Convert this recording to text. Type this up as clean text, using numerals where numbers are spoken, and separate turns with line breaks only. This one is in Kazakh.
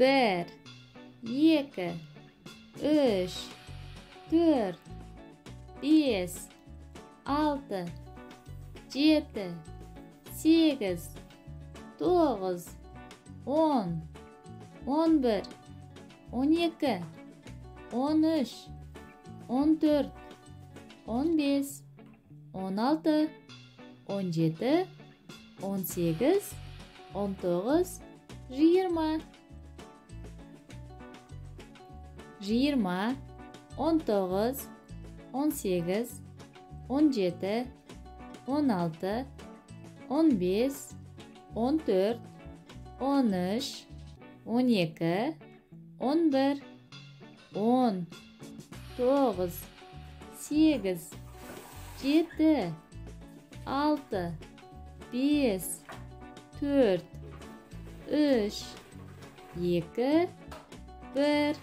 bir, iki, üç, dört, beş, altı, yedi, sekiz, dokuz, on, 11, 12, 13, 14, 15, 16, 17, 18, 19, 20. 20, 19, 18, 17, 16, 15, 14, 13, 12, 11, 10, 9, 8, 7, 6, 5, 4, 3, 2, 1.